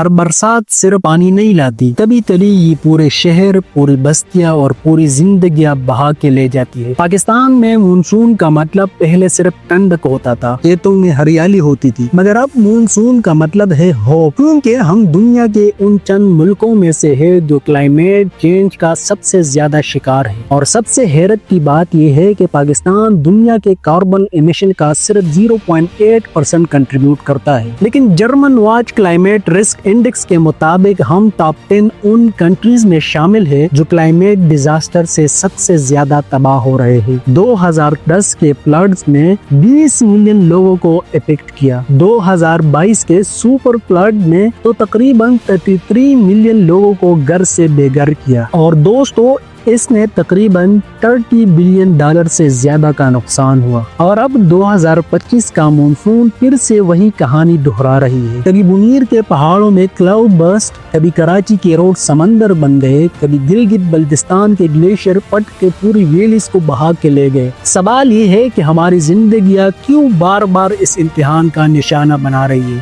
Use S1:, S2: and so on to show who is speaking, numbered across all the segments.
S1: ہر برسات صرف پانی نہیں لاتی، کبھی کبھی یہ پورے شہر، پوری بستیاں اور پوری زندگیاں بہا کے لے جاتی ہے۔ پاکستان میں مونسون کا مطلب پہلے صرف ٹھنڈک ہوتا تھا، کھیتوں میں ہریالی ہوتی تھی، مگر اب مونسون کا مطلب ہے ہوپ، کیونکہ ہم دنیا کے ان چند ملکوں میں سے ہے جو کلائمیٹ چینج کا سب سے زیادہ شکار ہے۔ اور سب سے حیرت کی بات یہ ہے کہ پاکستان دنیا کے کاربن ایمیشن کا صرف 0.8% کنٹریبیوٹ کرتا ہے، لیکن German watch climate risk index کے مطابق ہم ٹاپ 10 ان کنٹریز میں شامل ہے جو کلائمیٹ ڈیزاسٹر سے سب سے زیادہ تباہ ہو رہے ہیں۔ 2010 کے فلڈز نے 20 ملین لوگوں کو افیکٹ کیا، 2022 کے سپر فلڈ نے تو تقریباً 33 ملین لوگوں کو گھر سے بے گھر کیا، اور دوستو اس نے تقریباً $30 بلین سے زیادہ کا نقصان ہوا۔ اور اب 2025 کا مونسون پھر سے وہی کہانی دہرا رہی ہے، کبھی منیر کے پہاڑوں میں کلاؤڈ برسٹ، کبھی کراچی کے روڈ سمندر بن گئے، کبھی گلگت بلتستان کے گلیشیئر پٹ کے پوری ویلیز کو بہا کے لے گئے۔ سوال یہ ہے کہ ہماری زندگیاں کیوں بار بار اس امتحان کا نشانہ بنا رہی ہے،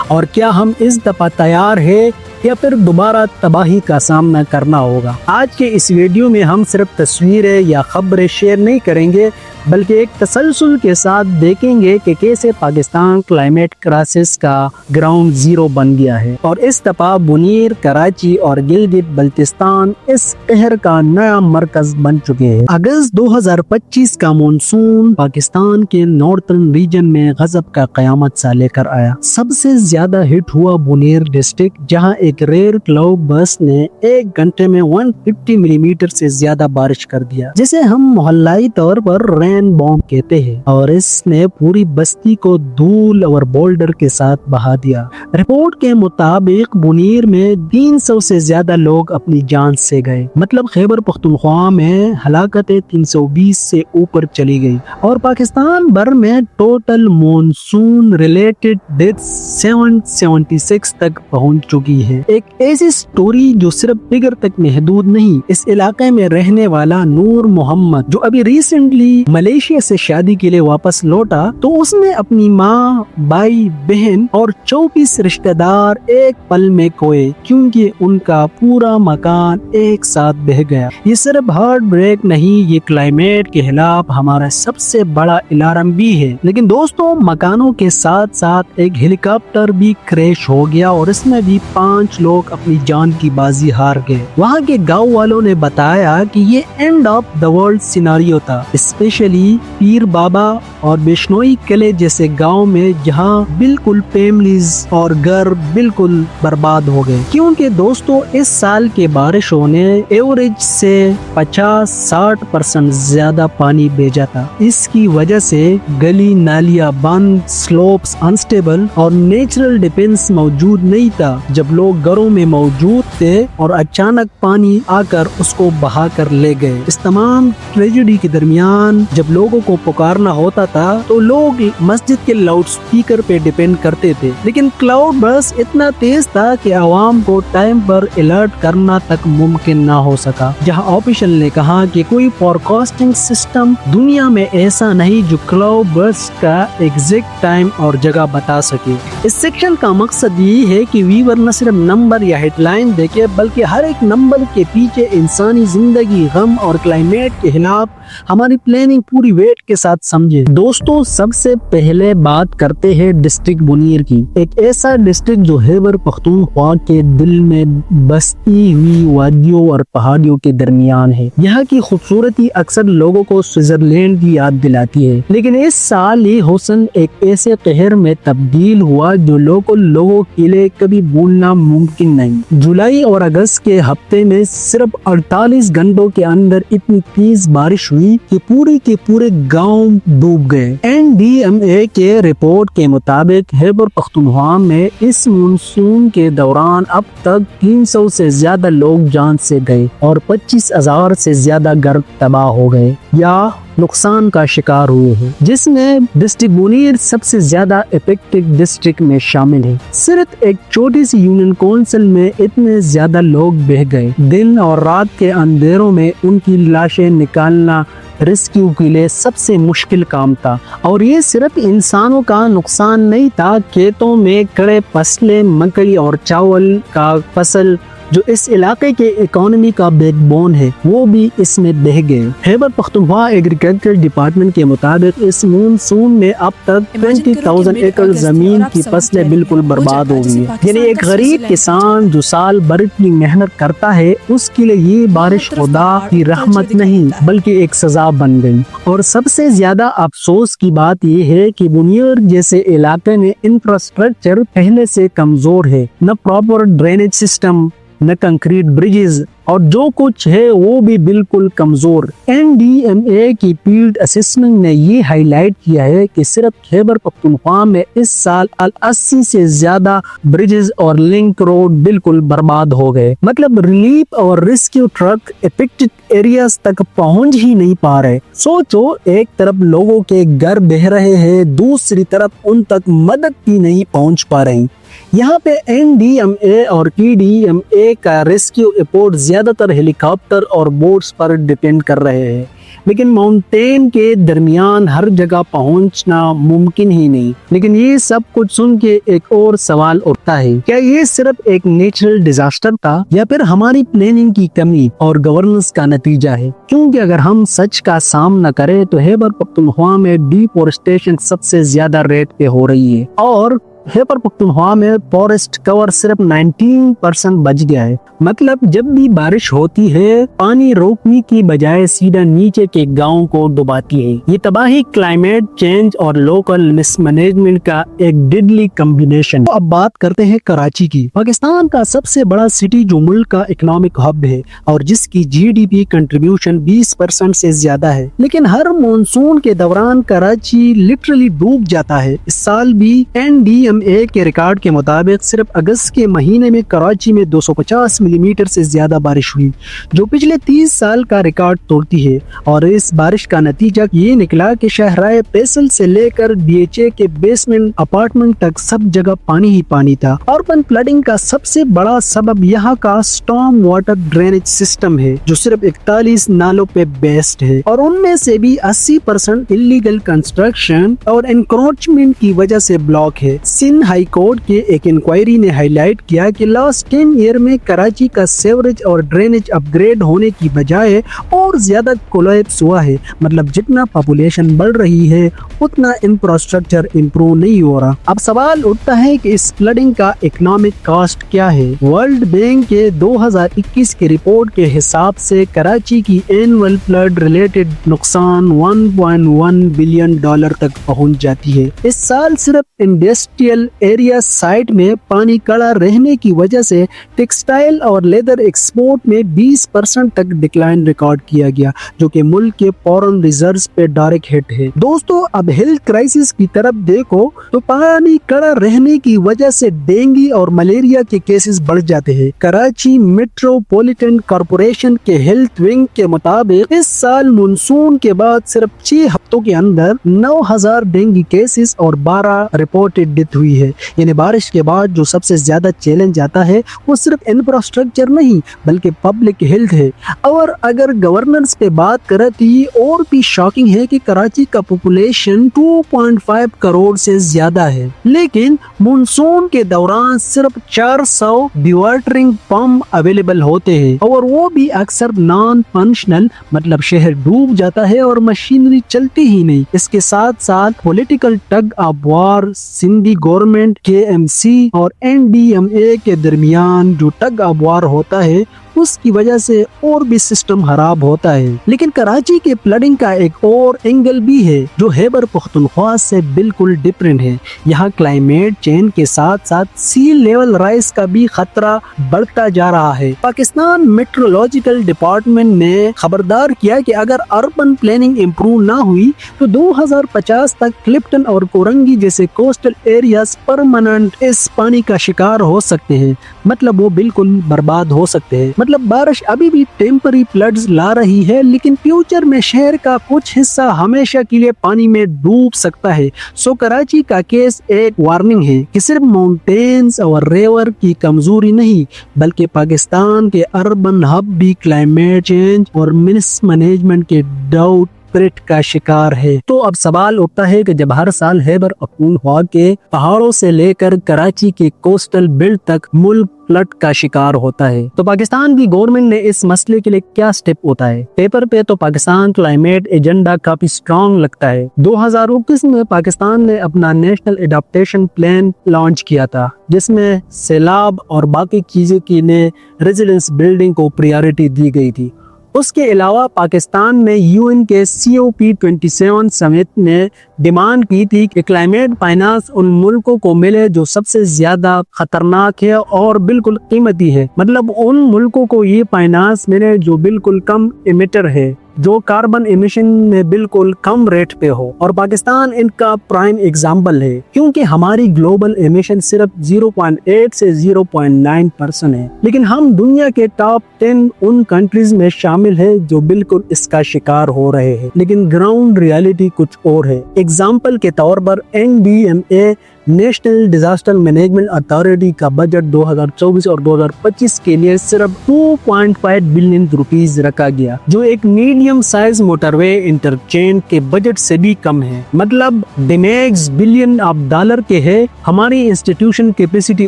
S1: اور کیا ہم اس دفعہ تیار ہیں یا پھر دوبارہ تباہی کا سامنا کرنا ہوگا؟ آج کے اس ویڈیو میں ہم صرف تصویریں یا خبریں شیئر نہیں کریں گے، بلکہ ایک تسلسل کے ساتھ دیکھیں گے کہ کیسے پاکستان کلائمیٹ کرائسس کا گراؤنڈ زیرو بن گیا ہے، اور اس دفعہ منیر، کراچی اور گلگت بلتستان اس قہر کا نیا مرکز بن چکے ہیں۔ اگست 2025 کا مونسون پاکستان کے نارتھرن ریجن میں غضب کا قیامت سا لے کر آیا۔ سب سے زیادہ ہٹ ہوا منیر ڈسٹرکٹ، جہاں ایک ریئر کلاؤڈ برسٹ نے ایک گھنٹے میں 150 ملی میٹر سے زیادہ بارش کر دیا، جسے ہم محلّائی طور پر رین بوم کہتے ہیں، اور اس نے پوری بستی کو دھول اور بولڈر کے ساتھ بہا دیا۔ رپورٹ کے مطابق منیر میں 300 سے زیادہ لوگ اپنی جان سے گئے، مطلب خیبر پختونخوا میں ہلاکتیں 320 سے اوپر چلی گئی، اور پاکستان بھر میں ٹوٹل مونسون ریلیٹڈ ڈیتھ 776 تک پہنچ چکی ہے۔ ایک ایسی سٹوری جو صرف فگر تک محدود نہیں۔ اس علاقے میں رہنے والا نور محمد، جو ابھی ریسنٹلی ملیشیا سے شادی کے لیے واپس لوٹا، تو اس نے اپنی ماں، بھائی، بہن اور 24 رشتہ دار ایک پل میں کھوئے، کیونکہ ان کا پورا مکان ایک ساتھ بہہ گیا۔ یہ صرف ہارٹ بریک نہیں، یہ کلائمیٹ کے خلاف ہمارا سب سے بڑا الارم بھی ہے۔ لیکن دوستوں، مکانوں کے ساتھ ساتھ ایک ہیلی کاپٹر بھی کریش ہو گیا، اور اس میں بھی 5 لوگ اپنی جان کی بازی ہار گئے۔ وہاں کے گاؤں والوں نے بتایا کہ یہ and of the world scenario تھا، اسپیشلی پیر بابا اور بشنوئی قلعے جیسے گاؤں میں، جہاں بالکل فیملیز اور گھر بالکل برباد ہو گئے، کیونکہ دوستو اس سال کے بارشوں نے ایوریج سے 50-60% زیادہ پانی بھیجا تھا۔ اس کی وجہ سے گلی نالیاں بند، سلوپس انسٹیبل اور نیچرل ڈیفنس موجود نہیں تھا جب لوگ گھروں میں موجود تھے، اور اچانک پانی آ کر اس کو بہا کر لے گئے۔ اس تمام ٹریجڈی کے درمیان جب لوگوں کو پکارنا ہوتا تھا تو لوگ مسجد کے لاؤڈ سپیکر پہ ڈیپینڈ کرتے تھے، لیکن کلاؤڈ برسٹ اتنا تیز تھا کہ عوام کو ٹائم پر الرٹ کرنا تک ممکن نہ ہو سکا۔ جہاں آفیشل نے کہا کہ کوئی فورکاسٹنگ سسٹم دنیا میں ایسا نہیں جو کلاؤڈ برسٹ کا ایگزیکٹ ٹائم اور جگہ بتا سکے۔ اس سیکشن کا مقصد یہ ہے کہ ویور نہ صرف نمبر یا ہیڈ لائن دیکھے، بلکہ ہر ایک نمبر کے پیچھے انسانی زندگی، غم اور کلائمیٹ کے خلاف ہماری پلاننگ پوری ویٹ کے ساتھ سمجھے۔ دوستوں، سب سے پہلے بات کرتے ہیں ڈسٹرکٹ منیر کی، ایک ایسا ڈسٹرکٹ جو خیبر پختونخوا کے دل میں بستی ہوئی وادیوں اور پہاڑیوں کے درمیان ہے۔ یہاں کی خوبصورتی اکثر لوگوں کو سوئٹزرلینڈ کی یاد دلاتی ہے، لیکن اس سال یہ حسن ایک ایسے قہر میں تبدیل ہوا جو لوگوں کے لیے کبھی بھولنا ممکن نہیں۔ جولائی اور اگست کے ہفتے میں صرف 48 گھنٹوں کے اندر اتنی تیز بارش ہوئی کہ پورے گاؤں ڈوب گئے۔ NDMA کے رپورٹ کے مطابق خیبر پختونخوا میں اس مونسون کے دوران اب تک 300 سے زیادہ لوگ جان سے گئے، اور 25,000 سے زیادہ گھر تباہ ہو گئے یا نقصان کا شکار ہوئے ہیں، جس میں ڈسٹرکٹ منیر سب سے زیادہ افیکٹڈ ڈسٹرکٹ میں شامل ہے۔ صرف ایک چھوٹی سی یونین کونسل میں اتنے زیادہ لوگ بہہ گئے۔ دن اور رات کے اندھیروں میں ان کی لاشیں نکالنا रेस्क्यू के लिए सबसे मुश्किल काम था। और ये सिर्फ इंसानों का नुकसान नहीं था, खेतों में खड़े फसलें, मकई और चावल का फसल जो इस इलाके के इकोनॉमी का बैकबोन है, वो भी इसमें बह गए। खैबर पख्तूनख्वा एग्रीकल्चर डिपार्टमेंट के मुताबिक इस मानसून में अब तक 20,000 एकड़ जमीन की फसलें बिल्कुल बर्बाद हो गई है। यानी एक गरीब किसान जो साल भर की मेहनत करता है, उसके लिए ये बारिश खुदा की रहमत नहीं बल्कि एक सजा बन गई। और सबसे ज्यादा अफसोस की बात ये है कि बुनियाद जैसे इलाके में इंफ्रास्ट्रक्चर पहले से कमजोर है, न प्रॉपर ड्रेनेज सिस्टम, न कंक्रीट ब्रिजेस, और जो कुछ है वो भी बिल्कुल कमजोर। NDMA की फील्ड असेसमेंट ने ये हाईलाइट किया है कि सिर्फ खैबर पख्तूनख्वा में इस साल 80 से ज्यादा ब्रिजेस और लिंक रोड बिल्कुल बर्बाद हो गए। मतलब रिलीफ और रेस्क्यू ट्रक इफेक्टेड एरियाज तक पहुंच ही नहीं पा रहे। सोचो, एक तरफ लोगों के घर बह रहे हैं, दूसरी तरफ उन तक मदद भी नहीं पहुंच पा रही। यहाँ पे NDMA और TDMA का रेस्क्यू एफर्ट ज्यादातर हेलीकॉप्टर और बोट्स पर डिपेंड कर रहे हैं, लेकिन माउंटेन के दरमियान हर जगह पहुंचना मुमकिन ही नहीं। लेकिन ये सब कुछ सुन के एक और सवाल उठता है, क्या ये सिर्फ एक नेचुरल डिजास्टर था या फिर हमारी प्लानिंग की कमी और गवर्नेंस का नतीजा है? क्योंकि अगर हम सच का सामना करें तो खैबर पख्तूनख्वा में डिफॉरेस्टेशन सबसे ज्यादा रेट पे हो रही है और खैबर पख्तूनख्वा में फॉरेस्ट कवर सिर्फ 19% बच गया है। मतलब जब भी बारिश होती है, पानी रोकने की बजाय सीधा नीचे के गांव को डुबाती है। ये तबाही क्लाइमेट चेंज और लोकल मिसमैनेजमेंट का एक डेडली कॉम्बिनेशन। तो अब बात करते हैं कराची की। पाकिस्तान का सबसे बड़ा सिटी जो मुल्क का इकोनॉमिक हब है और जिसकी GDP कंट्रीब्यूशन 20% से ज्यादा है, लेकिन हर मानसून के दौरान कराची लिटरली डूब जाता है। इस साल भी NDMA के रिकॉर्ड के मुताबिक सिर्फ अगस्त के महीने में कराची में 250 मिलीमीटर से ज्यादा बारिश हुई, जो पिछले 30 साल का रिकॉर्ड तोड़ती है। और इस बारिश का नतीजा ये निकला कि शहराए फैसल से लेकर DHA के बेसमेंट अपार्टमेंट तक सब जगह पानी ही पानी था। अर्बन फ्लडिंग का सबसे बड़ा सबब यहाँ का स्टॉर्म वाटर ड्रेनेज सिस्टम है, जो सिर्फ 41 नालों पे बेस्ड है और उनमें से भी 80% इलीगल कंस्ट्रक्शन और एनक्रोचमेंट की वजह से ब्लॉक है। सिंध हाई कोर्ट के एक इंक्वायरी ने हाईलाइट किया कि लास्ट 10 ईयर में कराची का सेवरेज और ड्रेनेज अपग्रेड होने की बजाय और ज्यादा कोलैप्स हुआ है। मतलब जितना पॉपुलेशन बढ़ रही है उतना इंफ्रास्ट्रक्चर इम्प्रूव नहीं हो रहा। अब सवाल उठता है कि इस फ्लडिंग का इकोनॉमिक कॉस्ट क्या है? वर्ल्ड बैंक के 2021 की रिपोर्ट के हिसाब से कराची की एनुअल फ्लड रिलेटेड नुकसान $1.1 बिलियन तक पहुंच जाती है। इस साल सिर्फ इंडस्ट्रियल एरिया साइट में पानी कड़ा रहने की वजह से टेक्सटाइल और लेदर एक्सपोर्ट में 20% तक डिक्लाइन रिकॉर्ड किया गया, जो कि मुल्क के फॉरेन रिजर्व्स पे डायरेक्ट हिट है। दोस्तों, अब हेल्थ क्राइसिस की तरफ देखो तो पानी कड़ा रहने की वजह से डेंगू और मलेरिया के केसेस बढ़ जाते हैं। कराची मेट्रोपॉलिटन कॉर्पोरेशन के हेल्थ विंग के मुताबिक इस साल मानसून के बाद सिर्फ 6 हफ्तों के अंदर 9,000 डेंगू केसेस और 12 रिपोर्टेड डेथ हुई है। यानी बारिश के बाद जो सबसे ज्यादा चैलेंज आता है वो सिर्फ इंफ्रास्ट्रक्चर नहीं बल्कि पब्लिक हेल्थ है। और अगर गवर्नेंस पे बात करें तो ये और भी शॉकिंग है कि कराची का पॉपुलेशन 2.5 करोड़ से ज्यादा है, लेकिन मानसून के दौरान सिर्फ 400 डिवाटरिंग पंप अवेलेबल होते हैं और वो भी अक्सर नॉन फंक्शनल। मतलब शहर डूब जाता है और मशीनरी चलती ही नहीं। इसके साथ साथ political tug of war Sindhi government, KMC और NDMA के दरमियान जो टग ऑफ वार होता है उसकी वजह से और भी सिस्टम खराब होता है। लेकिन कराची के फ्लडिंग का एक और एंगल भी है जो खैबर पख्तूनख्वा से बिल्कुल डिफरेंट है। यहाँ क्लाइमेट चेंज के साथ साथ सी लेवल राइज का भी खतरा बढ़ता जा रहा है। पाकिस्तान मेट्रोलॉजिकल डिपार्टमेंट ने खबरदार किया कि अगर अर्बन प्लानिंग इम्प्रूव ना हुई तो 2050 तक क्लिफ्टन और कोरंगी जैसे कोस्टल एरियाज परमानेंट इस पानी का शिकार हो सकते हैं। मतलब वो बिल्कुल बर्बाद हो सकते हैं। मतलब बारिश अभी भी टेम्पररी फ्लड्स ला रही है, लेकिन फ्यूचर में शहर का कुछ हिस्सा हमेशा के लिए पानी में डूब सकता है। सो कराची का केस एक वार्निंग है कि सिर्फ माउंटेन्स और रिवर की कमजोरी नहीं बल्कि पाकिस्तान के अर्बन हब भी क्लाइमेट चेंज और मिसमैनेजमेंट के डाउट स्प्रिट का शिकार है। तो अब सवाल उठता है कि जब हर साल खैबर पख्तूनख्वा के पहाड़ों से लेकर कराची के कोस्टल बेल्ट तक मुल्क फ्लड का शिकार होता है, तो पाकिस्तान की गवर्नमेंट ने इस मसले के लिए क्या स्टेप उठाए? पेपर पे तो पाकिस्तान क्लाइमेट एजेंडा काफी स्ट्रॉन्ग लगता है। 2021 में पाकिस्तान ने अपना नेशनल एडाप्टेशन प्लान लॉन्च किया था, जिसमें सैलाब और बाकी चीजों की ने रेजिडेंस बिल्डिंग को प्रायोरिटी दी गई थी। उसके अलावा पाकिस्तान ने यूएन के COP27 समिट में डिमांड की थी कि क्लाइमेट फाइनेंस उन मुल्कों को मिले जो सबसे ज्यादा खतरनाक है और बिल्कुल कीमती है। मतलब उन मुल्कों को ये फाइनेंस मिले जो बिल्कुल कम इमिटर है, जो कार्बन एमिशन में बिल्कुल कम रेट पे हो, और पाकिस्तान इनका प्राइम एग्जाम्पल है, क्योंकि हमारी ग्लोबल एमिशन सिर्फ 0.8 से 0.9% है, लेकिन हम दुनिया के टॉप 10 उन कंट्रीज में शामिल है जो बिल्कुल इसका शिकार हो रहे हैं। लेकिन ग्राउंड रियलिटी कुछ और है। एग्जाम्पल के तौर पर NDMA national disaster management authority का बजट 2024 और 2025 के लिए सिर्फ 2.5 बिलियन रुपीस रखा गया, जो एक मीडियम साइज मोटरवे इंटरचेंज के बजट से भी कम है। मतलब डैमेज बिलियन ऑफ डॉलर के है, हमारी इंस्टीट्यूशन कैपेसिटी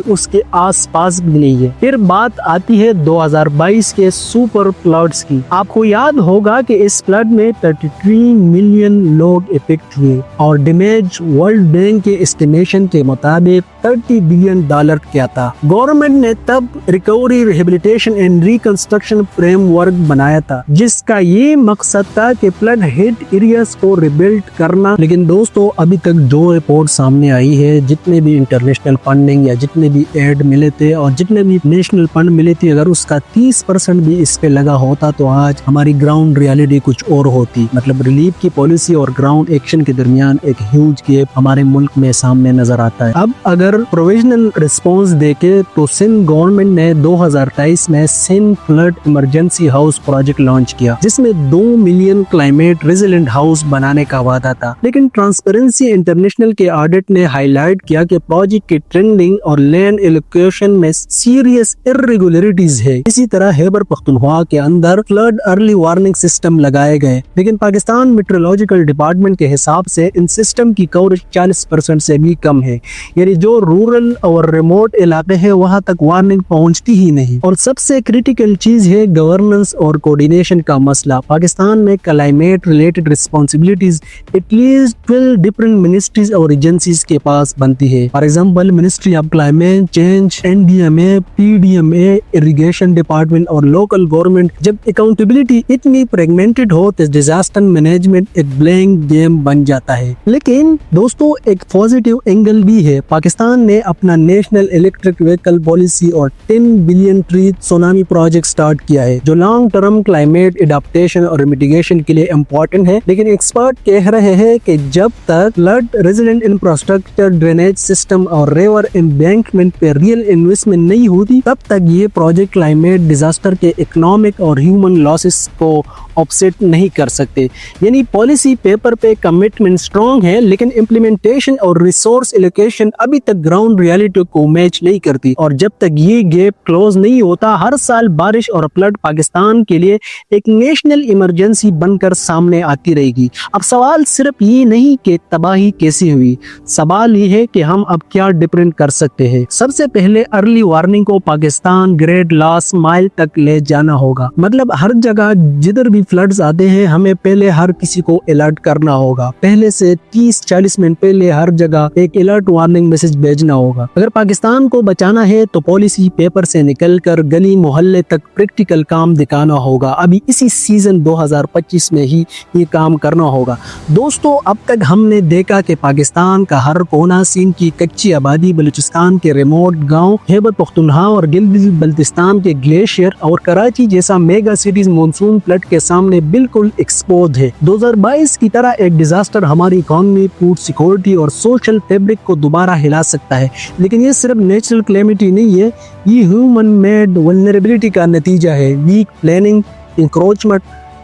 S1: उसके आसपास भी नहीं है। फिर बात आती है 2022 के सुपर फ्लड्स की। आपको याद होगा कि इस फ्लड में 33 मिलियन लोग इफेक्ट हुए और डैमेज वर्ल्ड बैंक के एस्टिमेशन के मुताबिक $30 बिलियन किया था। गवर्नमेंट ने तब recovery, rehabilitation and reconstruction framework बनाया था, जिसका ये मकसद था कि फ्लड हिट एरियाज को रिबिल्ड करना। लेकिन दोस्तों, अभी तक जो रिपोर्ट सामने आई है, जितने भी इंटरनेशनल फंडिंग या जितने भी एड मिले थे और जितने भी नेशनल फंड मिले थे, अगर उसका 30% भी इस पे लगा होता तो आज हमारी ग्राउंड रियलिटी कुछ और होती। मतलब रिलीफ की पॉलिसी और ग्राउंड एक्शन के दरमियान एक ह्यूज गैप हमारे मुल्क में सामने नजर आता है। अब अगर प्रोविजनल रिस्पांस देखे तो सिंध गवर्नमेंट ने 2023 में Sindh flood emergency house project launch किया, जिसमें 2 मिलियन क्लाइमेट रेजिलेंट हाउस बनाने का वादा था। लेकिन ट्रांसपेरेंसी इंटरनेशनल के ऑडिट ने हाईलाइट किया कि प्रोजेक्ट की ट्रेंडिंग और लैंड एलोकेशन में सीरियस इरेगुलरिटीज है। इसी तरह खैबर पख्तूनख्वा के अंदर फ्लड अर्ली वार्निंग सिस्टम लगाए गए, लेकिन पाकिस्तान मेट्रोलॉजिकल डिपार्टमेंट के हिसाब से इन सिस्टम की कवरेज 40% से भी कम है। यानी जो रूरल और रिमोट इलाके हैं वहां तक वार्निंग पहुंचती ही नहीं। और सबसे क्रिटिकल चीज है गवर्नेंस और कोऑर्डिनेशन का मसला। पाकिस्तान में climate related responsibilities at least 12 different ministries और एजेंसीज के पास बनती है। For example, ministry of climate change, NDMA, PDMA, irrigation department और लोकल गवर्नमेंट। जब अकाउंटेबिलिटी इतनी फ्रेगमेंटेड हो तो डिजास्टर मैनेजमेंट एक ब्लैंक गेम बन जाता है। लेकिन दोस्तों, एक पॉजिटिव एंगल भी है। पाकिस्तान ने अपना नेशनल इलेक्ट्रिक व्हीकल पॉलिसी और 10 billion tree tsunami project start किया है, जो लॉन्ग टर्म क्लाइमेट एडाप्टेशन और मिटिगेशन के लिए इम्पोर्टेंट है। लेकिन एक्सपर्ट कह रहे हैं कि जब तक flood resilient infrastructure, drainage system और रिवर एम्बैंकमेंट पे रियल इन्वेस्टमेंट नहीं होती, तब तक ये प्रोजेक्ट क्लाइमेट डिजास्टर के इकोनॉमिक और ह्यूमन लॉसेस को ऑफसेट नहीं कर सकते। यानी पॉलिसी पेपर पे कमिटमेंट स्ट्रॉन्ग है, लेकिन इम्प्लीमेंटेशन और रिसोर्स एलोकेशन अभी तक ग्राउंड रियलिटी को मैच नहीं करती। और जब तक ये गैप क्लोज नहीं होता, हर साल बारिश और फ्लड पाकिस्तान के लिए एक नेशनल इमरजेंसी बनकर सामने आती रहेगी। अब सवाल सिर्फ ये नहीं कि तबाही कैसी हुई, सवाल ये है कि हम अब क्या डिफरेंट कर सकते हैं। सबसे पहले अर्ली वार्निंग को पाकिस्तान ग्रेड लास्ट माइल तक ले जाना होगा। मतलब हर जगह जिधर भी फ्लड्स आते हैं, हमें पहले हर किसी को अलर्ट करना होगा। पहले से 30-40 मिनट पहले हर जगह एक अलर्ट वार्निंग मैसेज भेजना होगा। अगर पाकिस्तान को बचाना है तो पॉलिसी पेपर से निकलकर गली मोहल्ले तक प्रैक्टिकल काम दिखाना होगा। अभी इसी सीजन 2025 में ही ये काम करना होगा। दोस्तों, अब तक हमने देखा कि पाकिस्तान का हर कोना, सिंध की कच्ची आबादी, बलूचिस्तान के रिमोट गांव, खैबर पख्तूनख्वा और गिलगित बल्तिस्तान के ग्लेशियर और कराची जैसा मेगा सिटीज मॉनसून फ्लड के सामने बिल्कुल एक्सपोज है। 2022 की तरह एक डिजास्टर हमारी इकोनॉमी, फूड सिक्योरिटी और सोशल फैब्रिक को दोबारा हिला सकता है। लेकिन ये सिर्फ नेचुरल कैलेमिटी नहीं है, ये ह्यूमन मेड वल्नरेबिलिटी का नतीजा है। Weak planning, encroachment,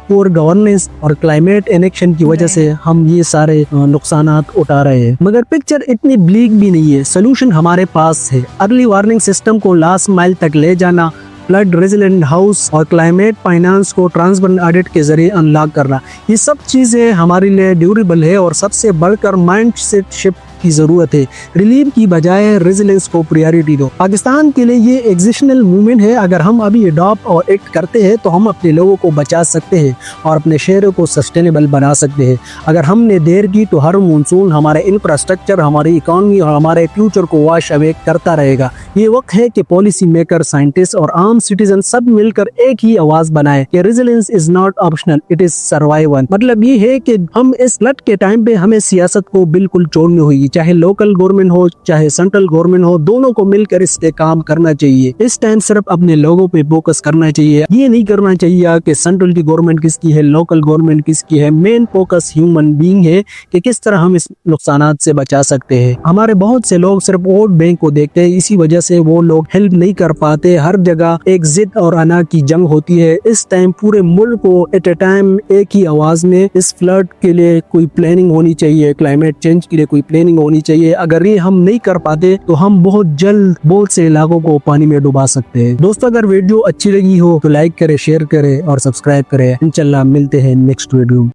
S1: poor governance और क्लाइमेट इनएक्शन की वजह से हम ये सारे नुकसानात उठा रहे हैं। मगर पिक्चर इतनी ब्लीक भी नहीं है। सोल्यूशन हमारे पास है। अर्ली वार्निंग सिस्टम को लास्ट माइल तक ले जाना, फ्लड रेजिलेंट हाउस और क्लाइमेट फाइनेंस को ट्रांसपेरेंट ऑडिट के जरिए अनलॉक करना, ये सब चीजें हमारे लिए ड्यूरेबल है और सबसे बढ़कर माइंडसेट शिफ्ट की जरूरत है। रिलीफ की बजाय रेजिलेंस को प्रायोरिटी दो। पाकिस्तान के लिए ये एग्जिशनल मूवमेंट है। अगर हम अभी अडॉप्ट और एक्ट करते हैं तो हम अपने लोगों को बचा सकते हैं और अपने शहरों को सस्टेनेबल बना सकते हैं। अगर हमने देर की तो हर मानसून हमारे इंफ्रास्ट्रक्चर, हमारी इकोनॉमी और हमारे फ्यूचर को वॉश अवे करता रहेगा। ये वक्त है कि पॉलिसी मेकर, साइंटिस्ट और आम सिटीजन सब मिलकर एक ही आवाज बनाए कि resilience is not optional, it is survival. मतलब ये है कि हम इस फ्लड के टाइम पे हमें सियासत को बिल्कुल छोड़नी होगी, चाहे लोकल गवर्नमेंट हो चाहे सेंट्रल गवर्नमेंट हो, दोनों को मिलकर इस पे काम करना चाहिए। इस टाइम सिर्फ अपने लोगों पे फोकस करना चाहिए। ये नहीं करना चाहिए कि सेंट्रल की गवर्नमेंट किसकी है, लोकल गवर्नमेंट किसकी है। मेन फोकस ह्यूमन बीइंग है कि किस तरह हम इस नुकसानात से बचा सकते हैं। हमारे बहुत से लोग सिर्फ वोट बैंक को देखते हैं, इसी वजह से वो लोग हेल्प नहीं कर पाते। हर जगह एक जिद और अना की जंग होती है। इस टाइम पूरे मुल्क को एट ए टाइम एक ही आवाज में इस फ्लड के लिए कोई प्लानिंग होनी चाहिए, क्लाइमेट चेंज के लिए कोई प्लानिंग होनी चाहिए। अगर ये हम नहीं कर पाते तो हम बहुत जल्द बहुत से इलाकों को पानी में डुबा सकते हैं। दोस्तों, अगर वीडियो अच्छी लगी हो तो लाइक करें, शेयर करें और सब्सक्राइब करें। इंशाल्लाह मिलते हैं नेक्स्ट वीडियो।